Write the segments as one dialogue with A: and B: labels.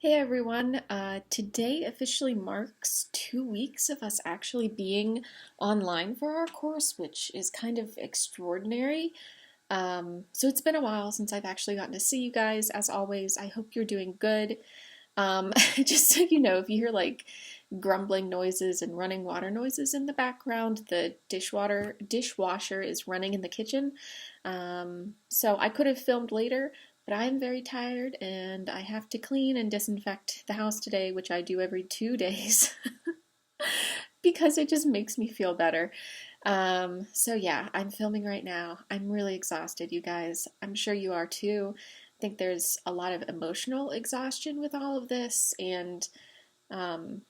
A: Hey everyone, today officially marks 2 weeks of us actually being online for our course, which is kind of extraordinary. So it's been a while since I've actually gotten to see you guys. As always, I hope you're doing good. Just so you know, if you hear like grumbling noises and running water noises in the background, the dishwasher is running in the kitchen. So I could have filmed later, but I am very tired and I have to clean and disinfect the house today, which I do every 2 days because it just makes me feel better. So yeah, I'm filming right now. I'm really exhausted, you guys. I'm sure you are too. I think there's a lot of emotional exhaustion with all of this, and um,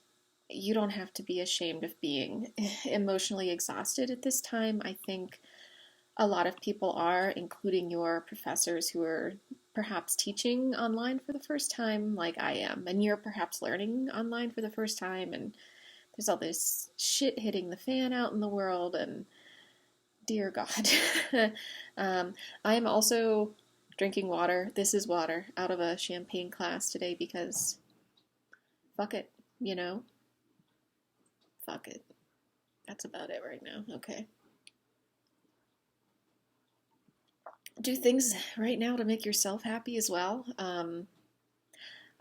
A: you don't have to be ashamed of being emotionally exhausted at this time. I think a lot of people are, including your professors who are perhaps teaching online for the first time, like I am, and you're perhaps learning online for the first time, and there's all this shit hitting the fan out in the world, and dear God. um, I am also drinking water. This is water out of a champagne class today because fuck it, you know? Fuck it. That's about it right now. Okay. Do things right now to make yourself happy as well.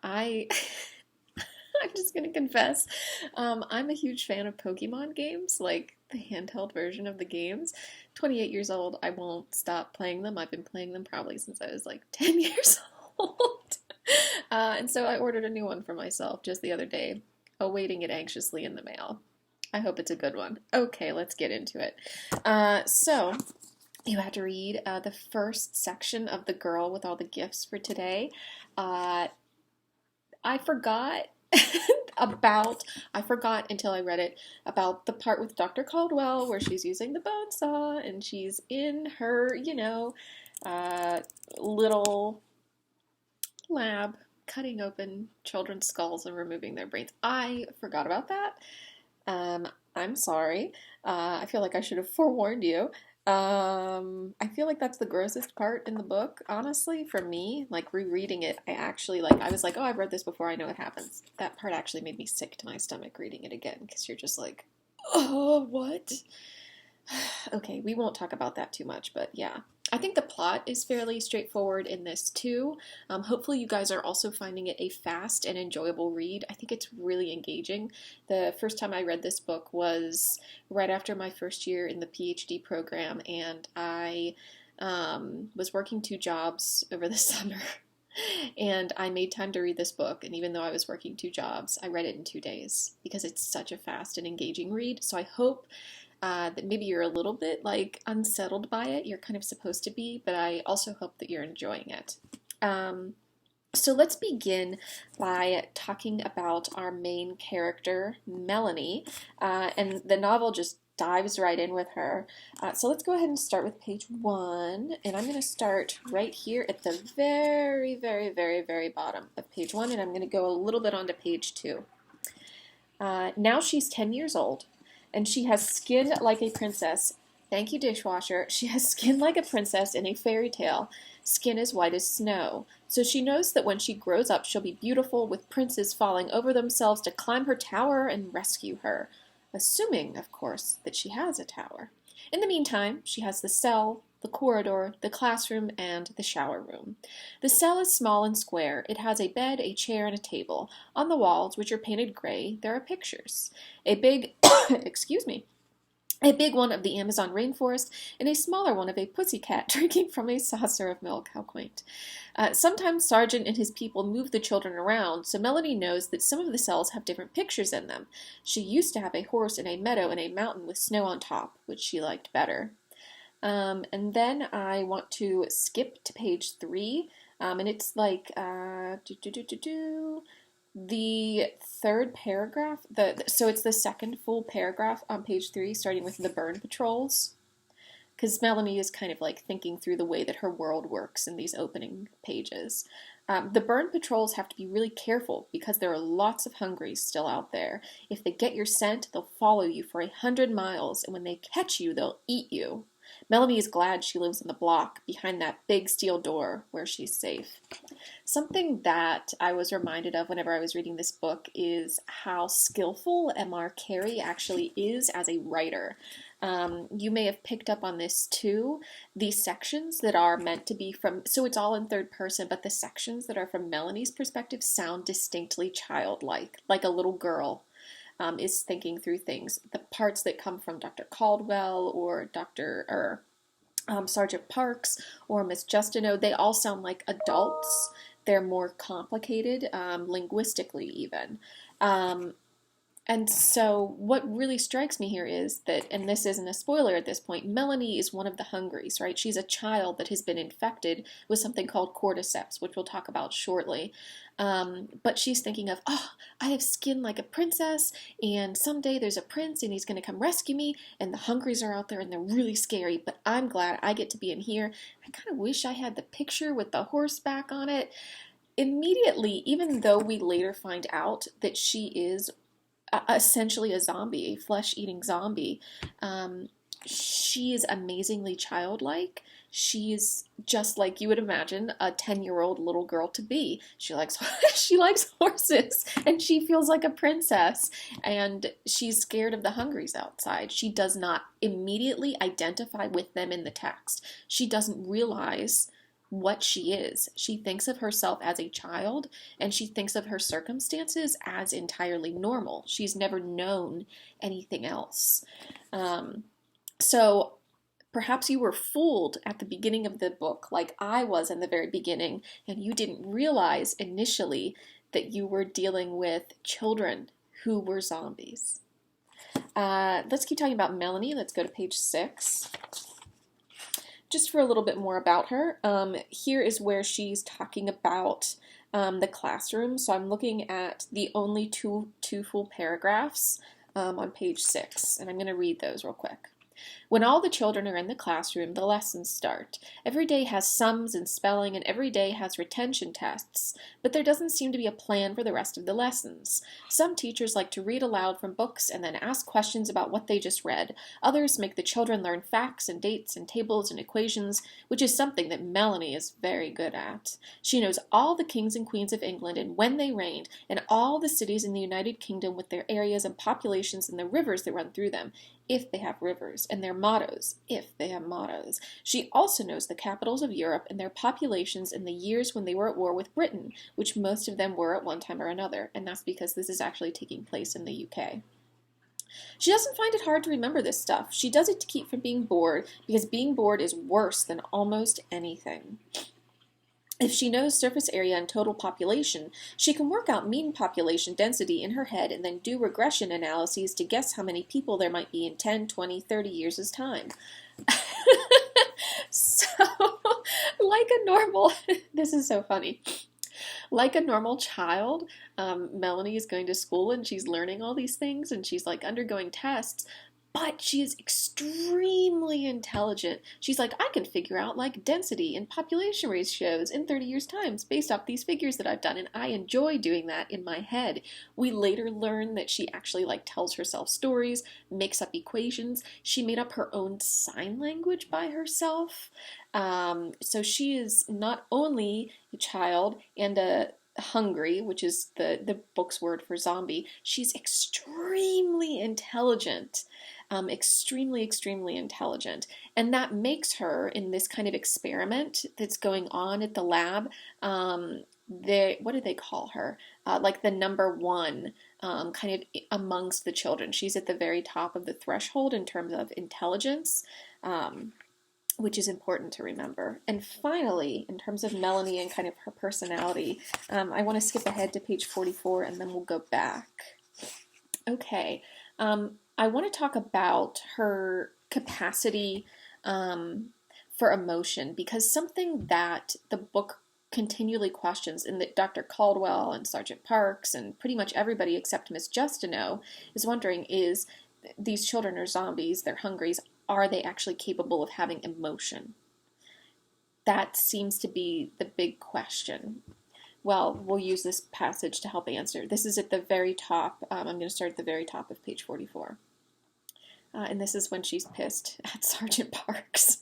A: I I'm just gonna confess, I'm a huge fan of Pokemon games, like the handheld version of the games. 28 years old, I won't stop playing them. I've been playing them probably since I was like 10 years old. And so I ordered a new one for myself just the other day, awaiting it anxiously in the mail. I hope it's a good one. Okay, let's get into it. So, you have to read the first section of The Girl with All the Gifts for today. Uh, I forgot I forgot until I read it about the part with Dr. Caldwell where she's using the bone saw and she's in her, uh, little lab cutting open children's skulls and removing their brains. I forgot about that. I'm sorry. I feel like I should have forewarned you. I feel like that's the grossest part in the book, honestly, for me. Like rereading it, I was like, oh, I've read this before, I know what happens. That part actually made me sick to my stomach reading it again, because you're just like, oh, what? Okay, we won't talk about that too much, but yeah. I think the plot is fairly straightforward in this too. Hopefully, you guys are also finding it a fast and enjoyable read. I think it's really engaging. The first time I read this book was right after my first year in the PhD program, and I was working two jobs over the summer. And I made time to read this book, and even though I was working two jobs, I read it in 2 days because it's such a fast and engaging read. So I hope that maybe you're a little bit like unsettled by it. You're kind of supposed to be, but I also hope that you're enjoying it. So let's begin by talking about our main character, Melanie, and the novel just dives right in with her. So let's go ahead and start with page 1, and I'm going to start right here at the very, very, very, very bottom of page 1, and I'm going to go a little bit onto page 2. Now she's 10 years old, and she has skin like a princess. Thank you, dishwasher. She has skin like a princess in a fairy tale, skin as white as snow. So she knows that when she grows up, she'll be beautiful, with princes falling over themselves to climb her tower and rescue her. Assuming, of course, that she has a tower. In the meantime, she has the cell, the corridor, the classroom, and the shower room. The cell is small and square. It has a bed, a chair, and a table. On the walls, which are painted gray, there are pictures. A big, excuse me, a big one of the Amazon rainforest, and a smaller one of a pussycat drinking from a saucer of milk. How quaint. Sometimes Sargent and his people move the children around, so Melanie knows that some of the cells have different pictures in them. She used to have a horse in a meadow and a mountain with snow on top, which she liked better. And then I want to skip to page 3, and it's like, the third paragraph, so it's the second full paragraph on page 3, starting with the burn patrols, because Melanie is kind of like thinking through the way that her world works in these opening pages. The burn patrols have to be really careful because there are lots of hungries still out there. If they get your scent, they'll follow you for 100 miles, and when they catch you, they'll eat you. Melanie is glad she lives in the block behind that big steel door where she's safe. Something that I was reminded of whenever I was reading this book is how skillful M.R. Carey actually is as a writer. You may have picked up on this too. These sections that are meant to be from, so it's all in third person, but the sections that are from Melanie's perspective sound distinctly childlike, like a little girl. Is thinking through things. The parts that come from Dr. Caldwell or Sergeant Parks or Miss Justineau, they all sound like adults. They're more complicated, linguistically even. Um, and so what really strikes me here is that, and this isn't a spoiler at this point, Melanie is one of the Hungries, right? She's a child that has been infected with something called cordyceps, which we'll talk about shortly. But she's thinking of, oh, I have skin like a princess, and someday there's a prince, and he's going to come rescue me, and the Hungries are out there, and they're really scary, but I'm glad I get to be in here. I kind of wish I had the picture with the horseback on it. Immediately, even though we later find out that she is essentially a zombie, a flesh-eating zombie. She is amazingly childlike. She's just like you would imagine a 10-year-old little girl to be. She likes she likes horses, and she feels like a princess, and she's scared of the Hungries outside. She does not immediately identify with them in the text. She doesn't realize what she is. She thinks of herself as a child, and she thinks of her circumstances as entirely normal. She's never known anything else. So perhaps you were fooled at the beginning of the book, like I was in the very beginning, and you didn't realize initially that you were dealing with children who were zombies. Let's keep talking about Melanie. Let's go to page 6. Just for a little bit more about her, here is where she's talking about the classroom. So I'm looking at the only two full paragraphs on page 6, and I'm going to read those real quick. When all the children are in the classroom, the lessons start. Every day has sums and spelling, and every day has retention tests, but there doesn't seem to be a plan for the rest of the lessons. Some teachers like to read aloud from books and then ask questions about what they just read. Others make the children learn facts and dates and tables and equations, which is something that Melanie is very good at. She knows all the kings and queens of England and when they reigned, and all the cities in the United Kingdom with their areas and populations and the rivers that run through them, if they have rivers, and their mottos, if they have mottos. She also knows the capitals of Europe and their populations in the years when they were at war with Britain, which most of them were at one time or another, and that's because this is actually taking place in the UK. She doesn't find it hard to remember this stuff. She does it to keep from being bored, because being bored is worse than almost anything. If she knows surface area and total population, she can work out mean population density in her head and then do regression analyses to guess how many people there might be in 10, 20, 30 years' time. So, like a normal, this is so funny. Like a normal child, Melanie is going to school and she's learning all these things and she's like undergoing tests, but she is extremely intelligent. She's like, I can figure out like density and population ratios in 30 years' time based off these figures that I've done, and I enjoy doing that in my head. We later learn that she actually like tells herself stories, makes up equations. She made up her own sign language by herself. So she is not only a child and a hungry, which is the book's word for zombie, she's extremely intelligent. Extremely intelligent. And that makes her, in this kind of experiment that's going on at the lab, what do they call her? Like the number one, kind of amongst the children. She's at the very top of the threshold in terms of intelligence, which is important to remember. And finally, in terms of Melanie and kind of her personality, I want to skip ahead to page 44 and then we'll go back. Okay. I want to talk about her capacity for emotion, because something that the book continually questions, and that Dr. Caldwell and Sergeant Parks and pretty much everybody except Miss Justineau is wondering, is these children are zombies, they're hungries, are they actually capable of having emotion? That seems to be the big question. Well, we'll use this passage to help answer. This is at the very top. I'm going to start at the very top of page 44. And this is when she's pissed at Sergeant Parks.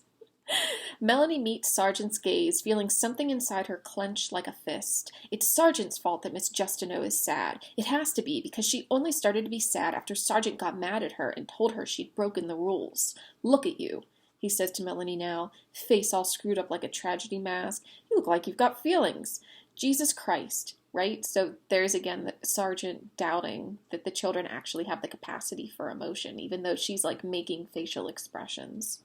A: Melanie meets Sargent's gaze, feeling something inside her clench like a fist. It's Sargent's fault that Miss Justineau is sad. It has to be, because she only started to be sad after Sargent got mad at her and told her she'd broken the rules. Look at you, he says to Melanie now, face all screwed up like a tragedy mask. You look like you've got feelings. Jesus Christ, right? So there's again the Sargent doubting that the children actually have the capacity for emotion, even though she's like making facial expressions.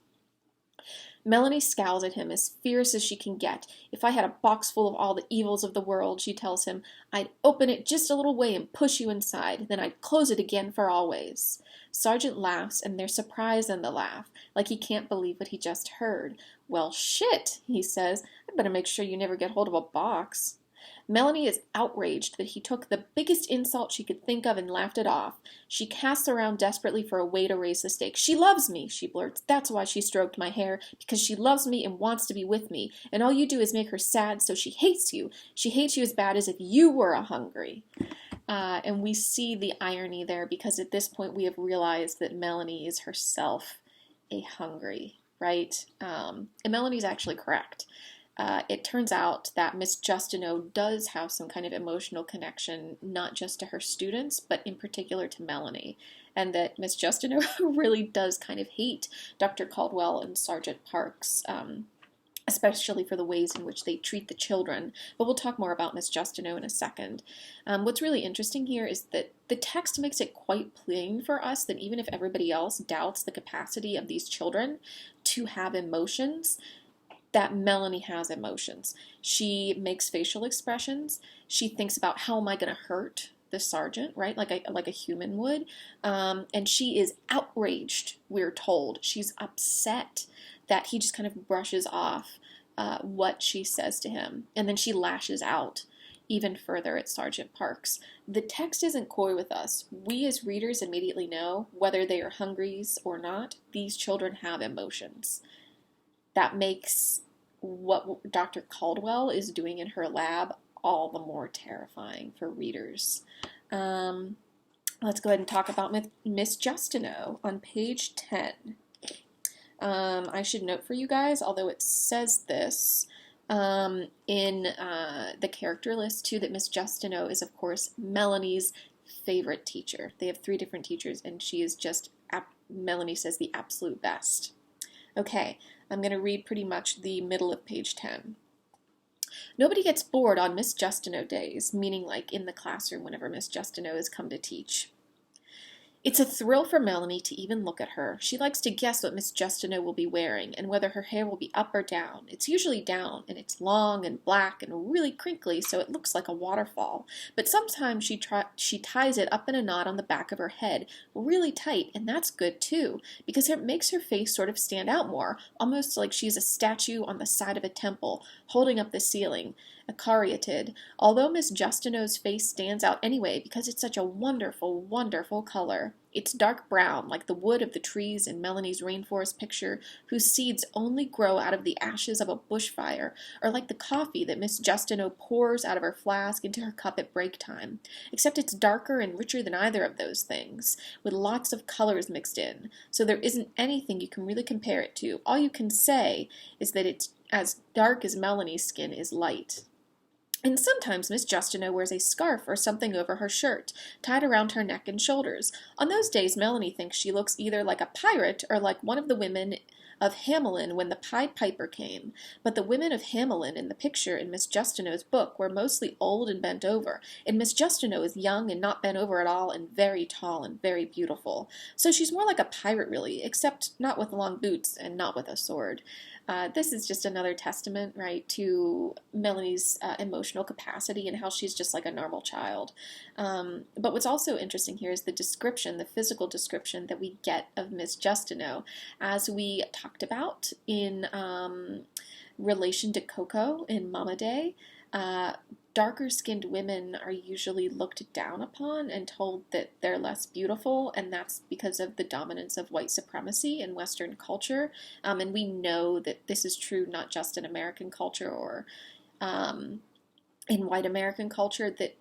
A: Melanie scowls at him as fierce as she can get. If I had a box full of all the evils of the world, she tells him, I'd open it just a little way and push you inside. Then I'd close it again for always. Sargent laughs, and there's surprise in the laugh, like he can't believe what he just heard. Well, shit, he says. I better make sure you never get hold of a box. Melanie is outraged that he took the biggest insult she could think of and laughed it off. She casts around desperately for a way to raise the stakes. She loves me, she blurts. That's why she stroked my hair, because she loves me and wants to be with me. And all you do is make her sad, so she hates you. She hates you as bad as if you were a hungry. And we see the irony there, because at this point we have realized that Melanie is herself a hungry, right? And Melanie's actually correct. It turns out that Miss Justineau does have some kind of emotional connection, not just to her students, but in particular to Melanie. And that Miss Justineau really does kind of hate Dr. Caldwell and Sergeant Parks, especially for the ways in which they treat the children. But we'll talk more about Miss Justineau in a second. What's really interesting here is that the text makes it quite plain for us that even if everybody else doubts the capacity of these children to have emotions, that Melanie has emotions. She makes facial expressions. She thinks about how am I going to hurt the sergeant, right? Like a human would. And she is outraged, we're told. She's upset that he just kind of brushes off what she says to him. And then she lashes out even further at Sergeant Parks. The text isn't coy with us. We as readers immediately know, whether they are hungries or not, these children have emotions. That makes what Dr. Caldwell is doing in her lab all the more terrifying for readers. Let's go ahead and talk about Miss Justineau on page 10. I should note for you guys, although it says this in the character list too, that Miss Justineau is, of course, Melanie's favorite teacher. They have 3 different teachers, and she is just, Melanie says, the absolute best. Okay, I'm going to read pretty much the middle of page 10. Nobody gets bored on Miss Justineau days, meaning like in the classroom whenever Miss Justineau has come to teach. It's a thrill for Melanie to even look at her. She likes to guess what Miss Justineau will be wearing and whether her hair will be up or down. It's usually down, and it's long and black and really crinkly, so it looks like a waterfall. But sometimes she ties it up in a knot on the back of her head, really tight, and that's good too, because it makes her face sort of stand out more, almost like she's a statue on the side of a temple, holding up the ceiling. A caryatid, although Miss Justineau's face stands out anyway because it's such a wonderful, wonderful color. It's dark brown, like the wood of the trees in Melanie's rainforest picture, whose seeds only grow out of the ashes of a bushfire, or like the coffee that Miss Justineau pours out of her flask into her cup at break time. Except it's darker and richer than either of those things, with lots of colors mixed in, so there isn't anything you can really compare it to. All you can say is that it's as dark as Melanie's skin is light. And sometimes Miss Justineau wears a scarf or something over her shirt, tied around her neck and shoulders. On those days, Melanie thinks she looks either like a pirate or like one of the women of Hamelin when the Pied Piper came. But the women of Hamelin in the picture in Miss Justineau's book were mostly old and bent over, and Miss Justineau is young and not bent over at all and very tall and very beautiful. So she's more like a pirate, really, except not with long boots and not with a sword. This is just another testament, right, to Melanie's emotional capacity and how she's just like a normal child. But what's also interesting here is the description, the physical description that we get of Miss Justineau. As we talked about in relation to Coco in Mama Day, darker-skinned women are usually looked down upon and told that they're less beautiful, and that's because of the dominance of white supremacy in Western culture. And we know that this is true not just in American culture or in white American culture, that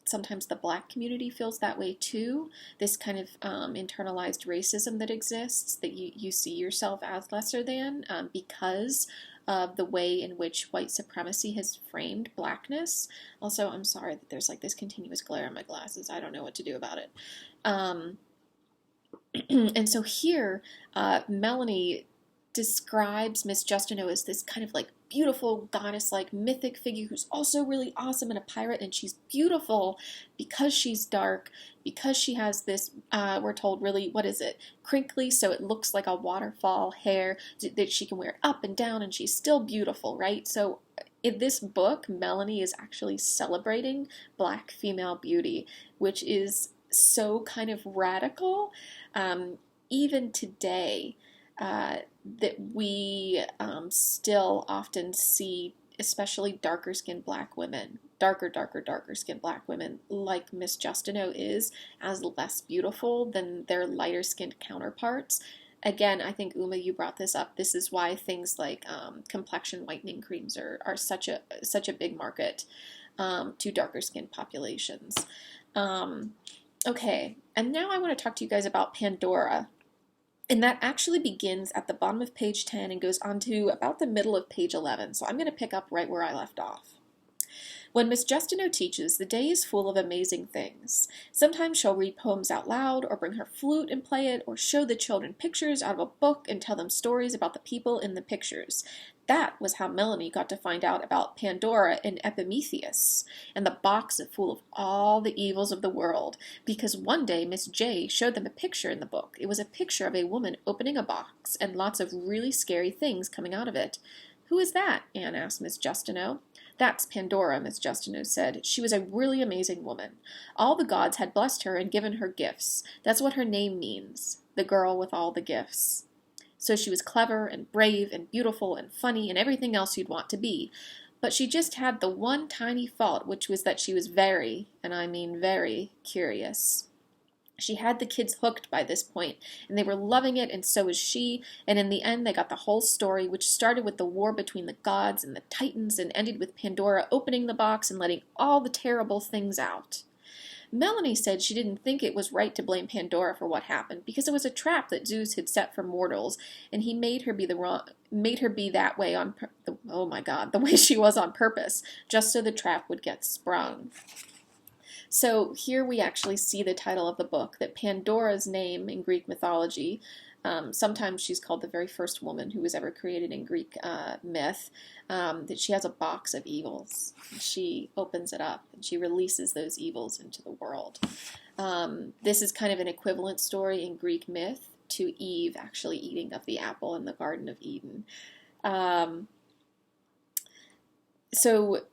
A: sometimes the Black community feels that way too. This kind of internalized racism that exists, that you see yourself as lesser than because of the way in which white supremacy has framed Blackness. Also, I'm sorry that there's like this continuous glare in my glasses. I don't know what to do about it. And so here, Melanie describes Miss Justineau as this kind of like beautiful goddess-like mythic figure who's also really awesome and a pirate, and she's beautiful because she's dark, because she has this, we're told, really, what is it, crinkly, so it looks like a waterfall hair that she can wear up and down, and she's still beautiful, right? So in this book, Melanie is actually celebrating Black female beauty, which is so kind of radical, even today, that we still often see, especially darker skinned Black women, darker skinned Black women, like Miss Justineau is, as less beautiful than their lighter skinned counterparts. Again, I think, Uma, you brought this up. This is why things like complexion whitening creams are such a big market to darker skinned populations. Okay, and now I want to talk to you guys about Pandora. And that actually begins at the bottom of page 10 and goes on to about the middle of page 11. So I'm going to pick up right where I left off. When Miss Justineau teaches, the day is full of amazing things. Sometimes she'll read poems out loud, or bring her flute and play it, or show the children pictures out of a book and tell them stories about the people in the pictures. That was how Melanie got to find out about Pandora and Epimetheus, and the box full of all the evils of the world, because one day Miss J showed them a picture in the book. It was a picture of a woman opening a box, and lots of really scary things coming out of it. "Who is that?" Anne asked Miss Justineau. "That's Pandora," Miss Justineau said. "She was a really amazing woman. All the gods had blessed her and given her gifts. That's what her name means, the girl with all the gifts. So she was clever and brave and beautiful and funny and everything else you'd want to be. But she just had the one tiny fault, which was that she was very, and I mean very, curious. She had the kids hooked by this point, and they were loving it, and so was she, and in the end they got the whole story, which started with the war between the gods and the Titans and ended with Pandora opening the box and letting all the terrible things out. Melanie said she didn't think it was right to blame Pandora for what happened, because it was a trap that Zeus had set for mortals, and he made her be that way the way she was on purpose, just so the trap would get sprung." So here we actually see the title of the book, that Pandora's name in Greek mythology, sometimes she's called the very first woman who was ever created in Greek myth, that she has a box of evils. She opens it up and she releases those evils into the world. This is kind of an equivalent story in Greek myth to Eve actually eating of the apple in the Garden of Eden. So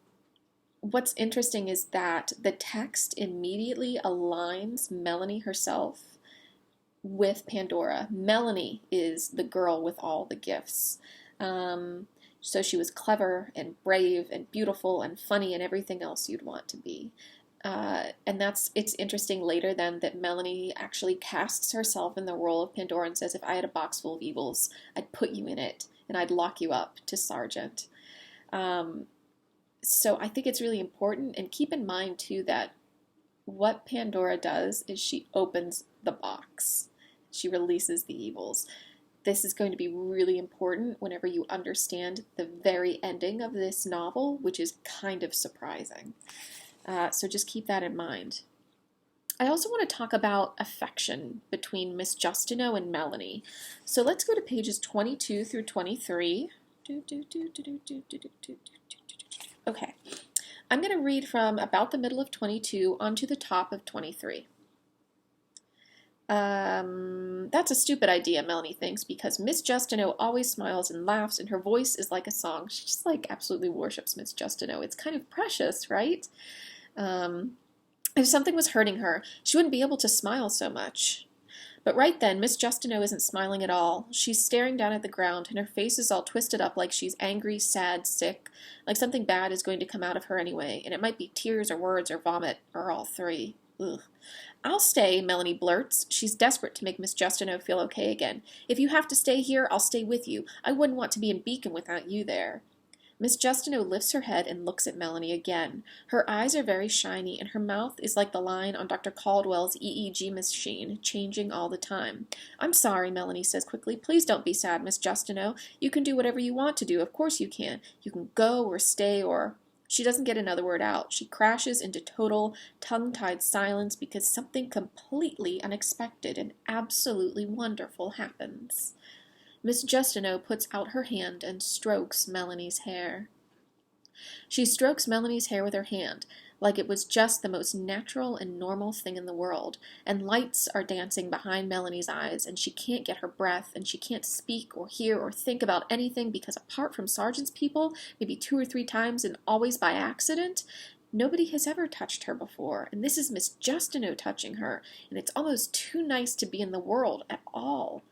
A: what's interesting is that the text immediately aligns Melanie herself with Pandora. Melanie is the girl with all the gifts. So she was clever and brave and beautiful and funny and everything else you'd want to be. And it's interesting later then that Melanie actually casts herself in the role of Pandora and says, if I had a box full of evils, I'd put you in it and I'd lock you up to Sergeant. So I think it's really important, and keep in mind too that what Pandora does is she opens the box. She releases the evils. This is going to be really important whenever you understand the very ending of this novel, which is kind of surprising. So just keep that in mind. I also want to talk about affection between Miss Justineau and Melanie. So let's go to pages 22 through 23. Okay. I'm going to read from about the middle of 22 onto the top of 23. That's a stupid idea, Melanie thinks, because Miss Justineau always smiles and laughs, and her voice is like a song. She just absolutely worships Miss Justineau. It's kind of precious, right? If something was hurting her, she wouldn't be able to smile so much. But right then, Miss Justineau isn't smiling at all. She's staring down at the ground, and her face is all twisted up like she's angry, sad, sick, like something bad is going to come out of her anyway, and it might be tears or words or vomit, or all three. Ugh. "I'll stay," Melanie blurts. She's desperate to make Miss Justineau feel okay again. "If you have to stay here, I'll stay with you. I wouldn't want to be in Beacon without you there." Miss Justineau lifts her head and looks at Melanie again. Her eyes are very shiny, and her mouth is like the line on Dr. Caldwell's EEG machine, changing all the time. "I'm sorry," Melanie says quickly. "Please don't be sad, Miss Justineau. You can do whatever you want to do. Of course you can. You can go or stay or—" She doesn't get another word out. She crashes into total, tongue-tied silence because something completely unexpected and absolutely wonderful happens. Miss Justineau puts out her hand and strokes Melanie's hair. She strokes Melanie's hair with her hand, like it was just the most natural and normal thing in the world, and lights are dancing behind Melanie's eyes, and she can't get her breath, and she can't speak or hear or think about anything because apart from Sergeant's people, maybe 2 or 3 times and always by accident, nobody has ever touched her before, and this is Miss Justineau touching her, and it's almost too nice to be in the world at all.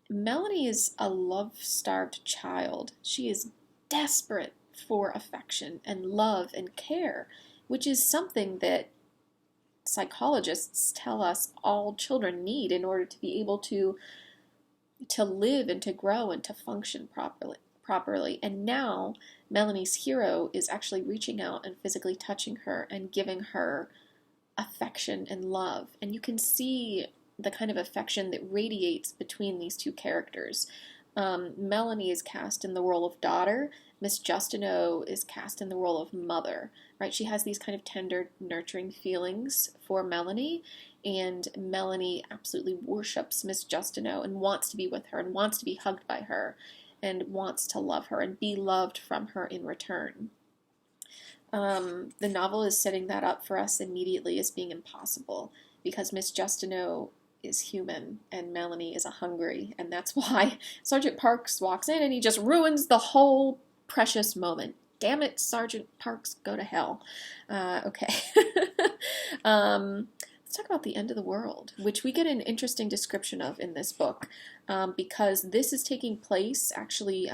A: Melanie is a love-starved child. She is desperate for affection and love and care, which is something that psychologists tell us all children need in order to be able to live and to grow and to function properly. And now Melanie's hero is actually reaching out and physically touching her and giving her affection and love. And you can see the kind of affection that radiates between these two characters. Melanie is cast in the role of daughter. Miss Justineau is cast in the role of mother, right? She has these kind of tender, nurturing feelings for Melanie, and Melanie absolutely worships Miss Justineau and wants to be with her and wants to be hugged by her and wants to love her and be loved from her in return. The novel is setting that up for us immediately as being impossible because Miss Justineau is human and Melanie is a hungry, and that's why Sergeant Parks walks in and he just ruins the whole precious moment. Damn it, Sergeant Parks, go to hell. Okay. Let's talk about the end of the world, which we get an interesting description of in this book, because this is taking place actually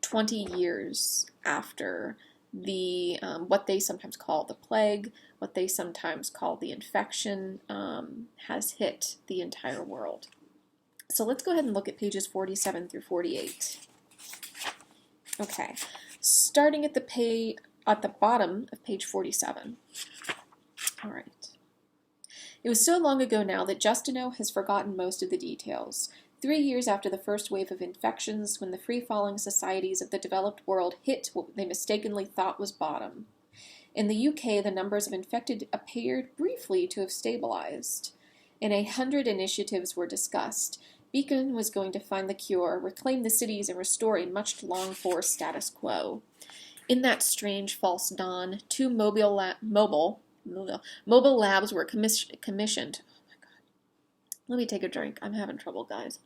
A: 20 years after the what they sometimes call the plague, what they sometimes call the infection, has hit the entire world. So let's go ahead and look at pages 47 through 48. Okay, starting at the bottom of page 47. All right. It was so long ago now that Justineau has forgotten most of the details. 3 years after the first wave of infections, when the free-falling societies of the developed world hit what they mistakenly thought was bottom. In the UK, the numbers of infected appeared briefly to have stabilized, and 100 initiatives were discussed. Beacon was going to find the cure, reclaim the cities, and restore a much-longed-for status quo. In that strange false dawn, 2 mobile labs were commissioned. Oh my God. Let me take a drink. I'm having trouble, guys.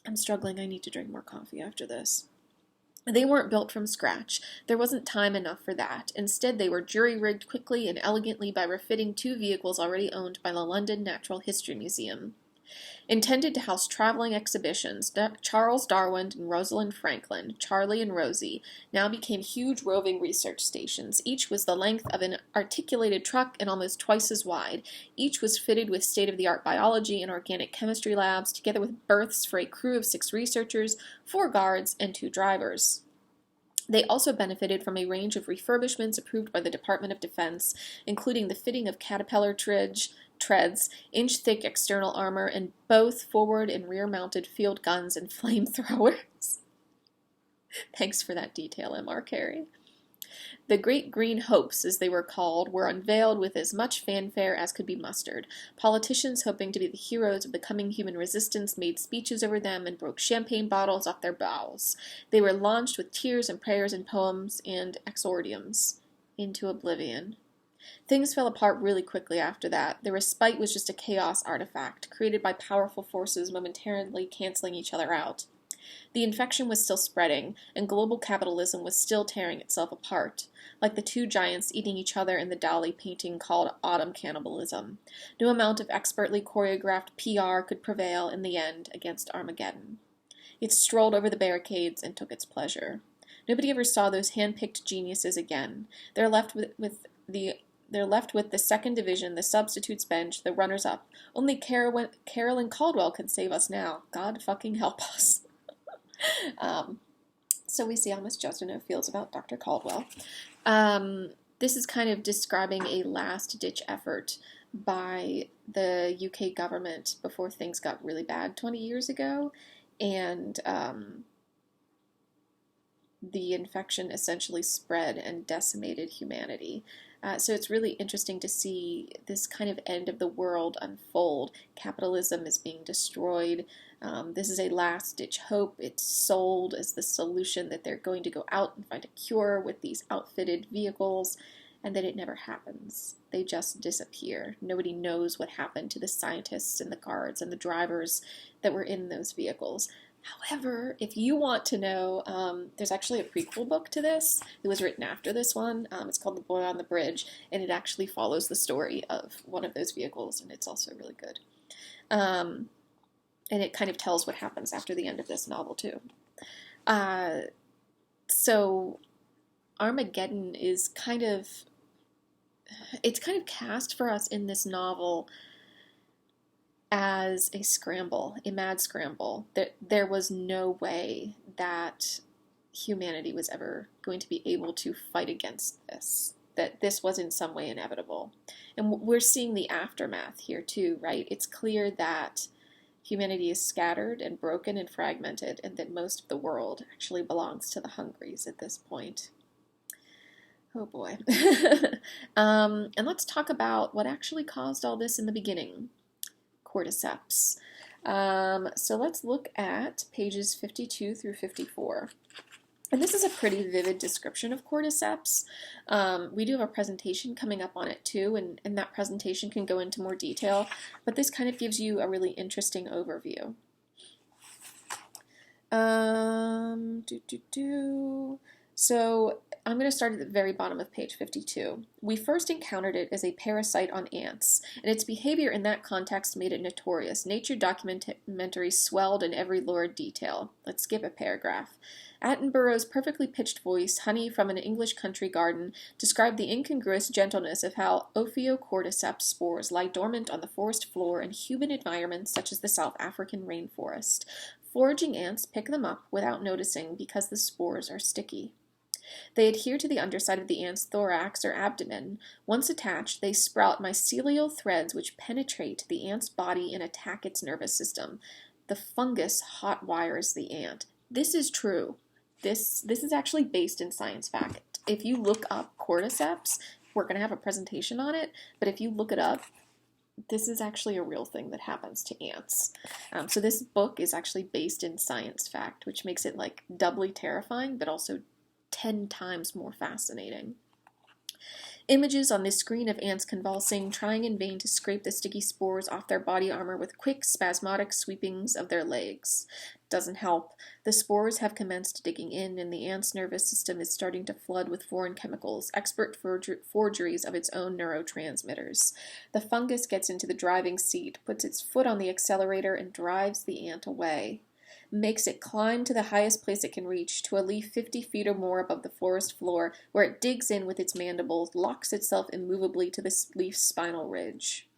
A: I'm struggling. I need to drink more coffee after this. They weren't built from scratch. There wasn't time enough for that. Instead, they were jury-rigged quickly and elegantly by refitting 2 vehicles already owned by the London Natural History Museum. Intended to house traveling exhibitions, Charles Darwin and Rosalind Franklin, Charlie and Rosie, now became huge roving research stations. Each was the length of an articulated truck and almost twice as wide. Each was fitted with state-of-the-art biology and organic chemistry labs, together with berths for a crew of 6 researchers, 4 guards, and 2 drivers. They also benefited from a range of refurbishments approved by the Department of Defense, including the fitting of caterpillar treads, inch-thick external armor, and both forward and rear-mounted field guns and flamethrowers. Thanks for that detail, M.R. Carey. The Great Green Hopes, as they were called, were unveiled with as much fanfare as could be mustered. Politicians, hoping to be the heroes of the coming human resistance, made speeches over them and broke champagne bottles off their bows. They were launched with tears and prayers and poems and exordiums into oblivion. Things fell apart really quickly after that. The respite was just a chaos artifact, created by powerful forces momentarily canceling each other out. The infection was still spreading, and global capitalism was still tearing itself apart, like the 2 giants eating each other in the Dali painting called Autumn Cannibalism. No amount of expertly choreographed PR could prevail in the end against Armageddon. It strolled over the barricades and took its pleasure. Nobody ever saw those hand-picked geniuses again. They're left with the 2nd Division, the substitutes bench, the runners-up. Only Carolyn Caldwell can save us now. God fucking help us. um, so we see how Miss Justineau feels about Dr. Caldwell. Um, this is kind of describing a last-ditch effort by the UK government before things got really bad 20 years ago, and the infection essentially spread and decimated humanity. So it's really interesting to see this kind of end of the world unfold. Capitalism is being destroyed. This is a last-ditch hope. It's sold as the solution that they're going to go out and find a cure with these outfitted vehicles, and then it never happens. They just disappear. Nobody knows what happened to the scientists and the guards and the drivers that were in those vehicles. However, if you want to know, there's actually a prequel book to this. It was written after this one. It's called The Boy on the Bridge, and it actually follows the story of one of those vehicles, and it's also really good. And it kind of tells what happens after the end of this novel, too. So Armageddon is it's kind of cast for us in this novel as a scramble, a mad scramble. There was no way that humanity was ever going to be able to fight against this, that this was in some way inevitable. And we're seeing the aftermath here too, right? It's clear that humanity is scattered and broken and fragmented, and that most of the world actually belongs to the Hungries at this point. Oh boy. And let's talk about what actually caused all this in the beginning. Cordyceps. So let's look at pages 52 through 54. And this is a pretty vivid description of cordyceps. We do have a presentation coming up on it too, and that presentation can go into more detail, but this kind of gives you a really interesting overview. So I'm going to start at the very bottom of page 52. We first encountered it as a parasite on ants, and its behavior in that context made it notorious. Nature documentary swelled in every lurid detail. Let's skip a paragraph. Attenborough's perfectly pitched voice, honey from an English country garden, described the incongruous gentleness of how Ophiocordyceps spores lie dormant on the forest floor in humid environments such as the South African rainforest. Foraging ants pick them up without noticing because the spores are sticky. They adhere to the underside of the ant's thorax or abdomen. Once attached, they sprout mycelial threads which penetrate the ant's body and attack its nervous system. The fungus hot wires the ant. This is true. This is actually based in science fact. If you look up cordyceps, we're going to have a presentation on it, but if you look it up, this is actually a real thing that happens to ants. So this book is actually based in science fact, which makes it like doubly terrifying, but also 10 times more fascinating. Images on this screen of ants convulsing, trying in vain to scrape the sticky spores off their body armor with quick, spasmodic sweepings of their legs. Doesn't help. The spores have commenced digging in, and the ant's nervous system is starting to flood with foreign chemicals, expert forgeries of its own neurotransmitters. The fungus gets into the driving seat, puts its foot on the accelerator, and drives the ant away. Makes it climb to the highest place it can reach, to a leaf 50 feet or more above the forest floor, where it digs in with its mandibles, locks itself immovably to the leaf's spinal ridge.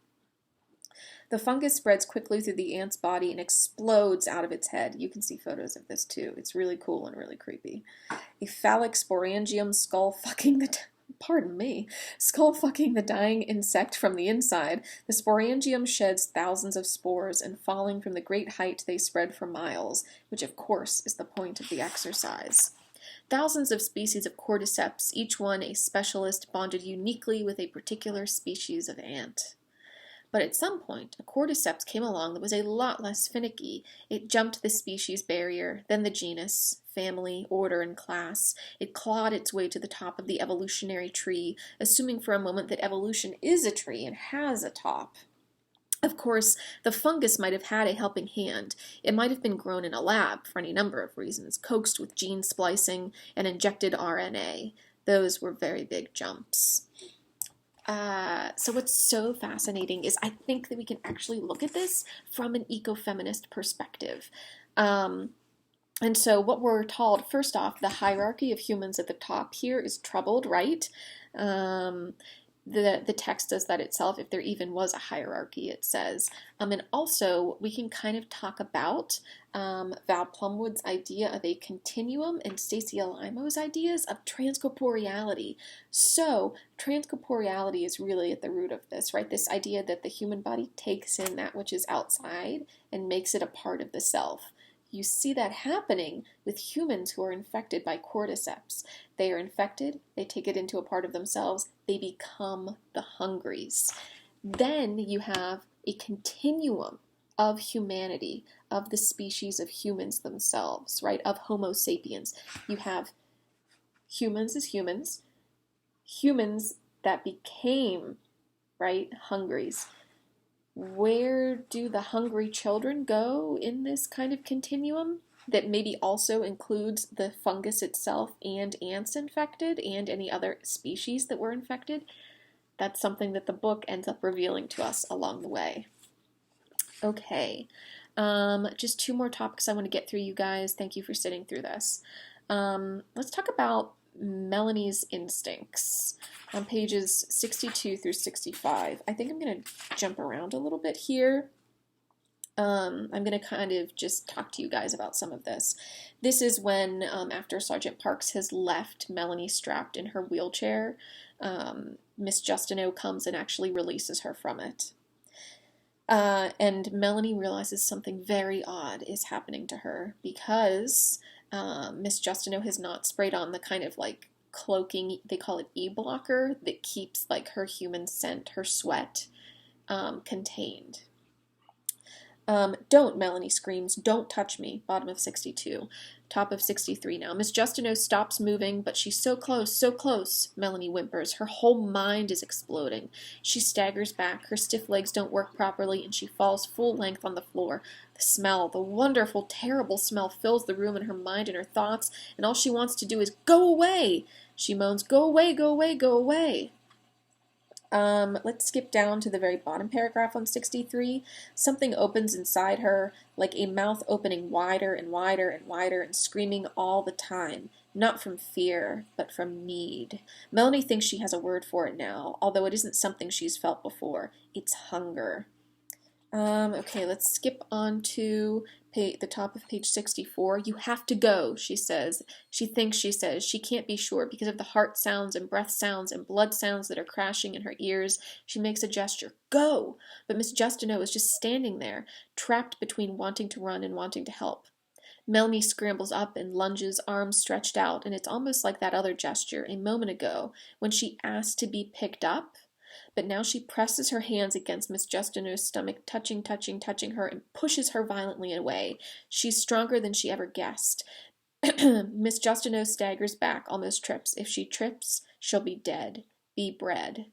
A: The fungus spreads quickly through the ant's body and explodes out of its head. You can see photos of this too. It's really cool and really creepy. A phallic sporangium skull-fucking the dying insect from the inside. The sporangium sheds thousands of spores, and falling from the great height they spread for miles, which of course is the point of the exercise. Thousands of species of cordyceps, each one a specialist bonded uniquely with a particular species of ant. But at some point, a cordyceps came along that was a lot less finicky. It jumped the species barrier, then the genus, family, order, and class. It clawed its way to the top of the evolutionary tree, assuming for a moment that evolution is a tree and has a top. Of course, the fungus might have had a helping hand. It might have been grown in a lab for any number of reasons, coaxed with gene splicing and injected RNA. Those were very big jumps. So what's so fascinating is I think that we can actually look at this from an ecofeminist perspective. And so what we're told, first off, the hierarchy of humans at the top here is troubled, right? The text does that itself, if there even was a hierarchy, it says. And also, we can kind of talk about Val Plumwood's idea of a continuum and Stacey Alimo's ideas of transcorporeality. So, transcorporeality is really at the root of this, right? This idea that the human body takes in that which is outside and makes it a part of the self. You see that happening with humans who are infected by cordyceps. They are infected, they take it into a part of themselves, they become the hungries. Then you have a continuum of humanity, of the species of humans themselves, right? Of Homo sapiens. You have humans as humans, humans that became, right, hungries. Where do the hungry children go in this kind of continuum that maybe also includes the fungus itself and ants infected and any other species that were infected? That's something that the book ends up revealing to us along the way. Okay, just 2 more topics I want to get through, you guys. Thank you for sitting through this. Let's talk about Melanie's instincts on pages 62 through 65. I think I'm going to jump around a little bit here. I'm going to kind of just talk to you guys about some of this. This is when, after Sergeant Parks has left Melanie strapped in her wheelchair, Miss Justineau comes and actually releases her from it. And Melanie realizes something very odd is happening to her because Miss Justineau has not sprayed on the kind of like cloaking, they call it E-blocker, that keeps like her human scent, her sweat, contained. Don't, Melanie screams, don't touch me, bottom of 62. Top of 63 now. Miss Justineau stops moving, but she's so close, Melanie whimpers. Her whole mind is exploding. She staggers back, her stiff legs don't work properly, and she falls full length on the floor. The smell, the wonderful, terrible smell fills the room in her mind and her thoughts, and all she wants to do is go away. She moans, go away, go away, go away. Let's skip down to the very bottom paragraph on 63. Something opens inside her, like a mouth opening wider and wider and wider and screaming all the time. Not from fear, but from need. Melanie thinks she has a word for it now, although it isn't something she's felt before. It's hunger. Okay, let's skip on to the top of page 64. You have to go, she says. She thinks she says. She can't be sure because of the heart sounds and breath sounds and blood sounds that are crashing in her ears. She makes a gesture. Go! But Miss Justineau is just standing there, trapped between wanting to run and wanting to help. Melanie scrambles up and lunges, arms stretched out, and it's almost like that other gesture a moment ago when she asked to be picked up. But now she presses her hands against Miss Justineau's stomach, touching her, and pushes her violently away. She's stronger than she ever guessed. Miss Justineau staggers back, almost trips. If she trips, she'll be dead. Be bred.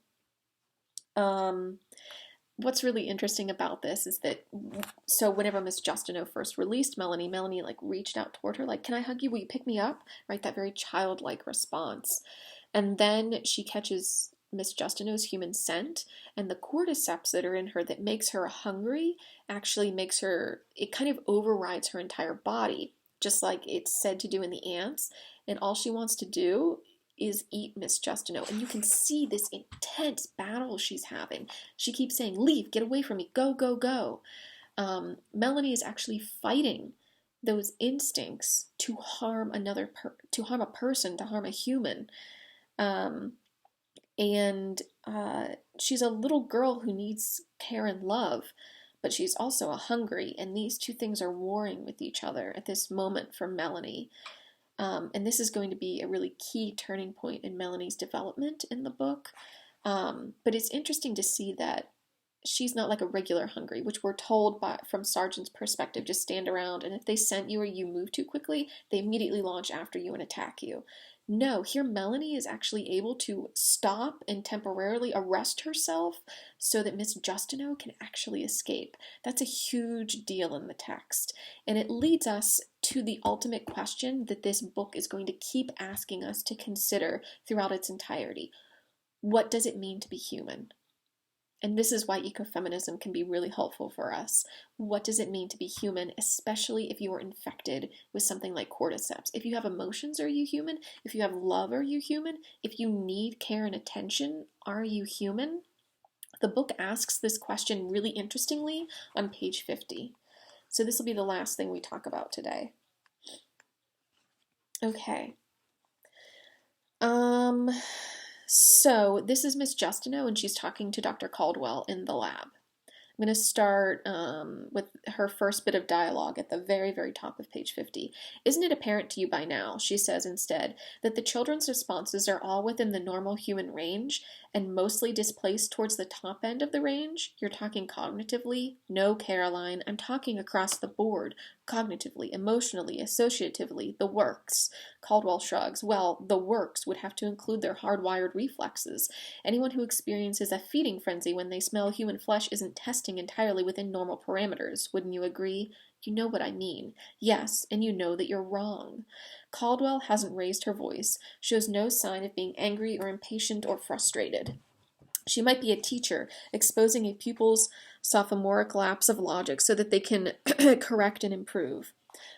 A: What's really interesting about this is that, so whenever Miss Justineau first released Melanie like reached out toward her, like, can I hug you? Will you pick me up? Right, that very childlike response. And then she catches Miss Justineau's human scent, and the cordyceps that are in her that makes her hungry actually makes her, it kind of overrides her entire body, just like it's said to do in the ants, and all she wants to do is eat Miss Justineau. And you can see this intense battle she's having. She keeps saying, leave, get away from me, go, go, go. Melanie is actually fighting those instincts to harm to harm a person, to harm a human. And she's a little girl who needs care and love, but she's also a hungry, and these two things are warring with each other at this moment for Melanie. And this is going to be a really key turning point in Melanie's development in the book. But it's interesting to see that she's not like a regular hungry, which we're told from Sargent's perspective, just stand around, and if they scent you or you move too quickly, they immediately launch after you and attack you. No, here Melanie is actually able to stop and temporarily arrest herself so that Miss Justineau can actually escape. That's a huge deal in the text. And it leads us to the ultimate question that this book is going to keep asking us to consider throughout its entirety. What does it mean to be human? And this is why ecofeminism can be really helpful for us. What does it mean to be human, especially if you are infected with something like cordyceps? If you have emotions, are you human? If you have love, are you human? If you need care and attention, are you human? The book asks this question really interestingly on page 50. So this will be the last thing we talk about today. Okay. So this is Miss Justineau, and she's talking to Dr. Caldwell in the lab. I'm going to start with her first bit of dialogue at the very, very top of page 50. Isn't it apparent to you by now, she says instead, that the children's responses are all within the normal human range and mostly displaced towards the top end of the range? You're talking cognitively? No, Caroline, I'm talking across the board. Cognitively, emotionally, associatively, the works. Caldwell shrugs. Well, the works would have to include their hardwired reflexes. Anyone who experiences a feeding frenzy when they smell human flesh isn't testing entirely within normal parameters. Wouldn't you agree? You know what I mean. Yes, and you know that you're wrong. Caldwell hasn't raised her voice, shows no sign of being angry or impatient or frustrated. She might be a teacher, exposing a pupil's sophomoric lapse of logic so that they can correct and improve.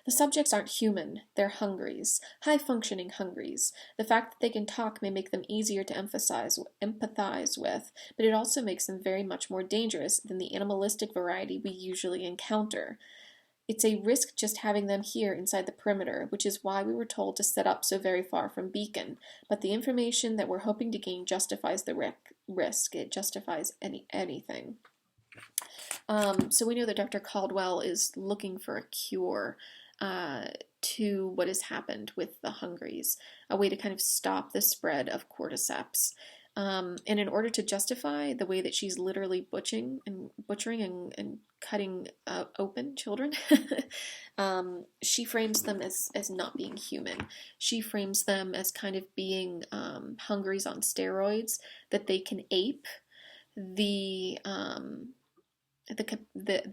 A: The subjects aren't human, they're hungries, high-functioning hungries. The fact that they can talk may make them easier to empathize with, but it also makes them very much more dangerous than the animalistic variety we usually encounter. It's a risk just having them here inside the perimeter, which is why we were told to set up so very far from Beacon. But the information that we're hoping to gain justifies the risk. It justifies anything. So we know that Dr. Caldwell is looking for a cure to what has happened with the hungries, a way to kind of stop the spread of cordyceps. And in order to justify the way that she's literally butchering and cutting open children, she frames them as not being human. She frames them as kind of being hungries on steroids, that they can ape the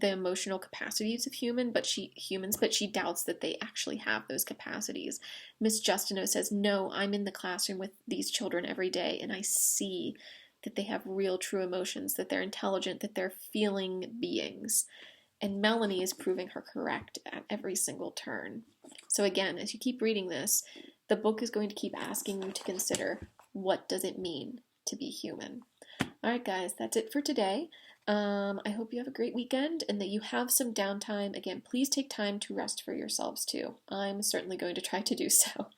A: emotional capacities of humans, but she doubts that they actually have those capacities. Miss Justineau says, no, I'm in the classroom with these children every day, and I see that they have real, true emotions, that they're intelligent, that they're feeling beings. And Melanie is proving her correct at every single turn. So again, as you keep reading this, the book is going to keep asking you to consider, what does it mean to be human? All right, guys, that's it for today. I hope you have a great weekend and that you have some downtime. Again, please take time to rest for yourselves too. I'm certainly going to try to do so.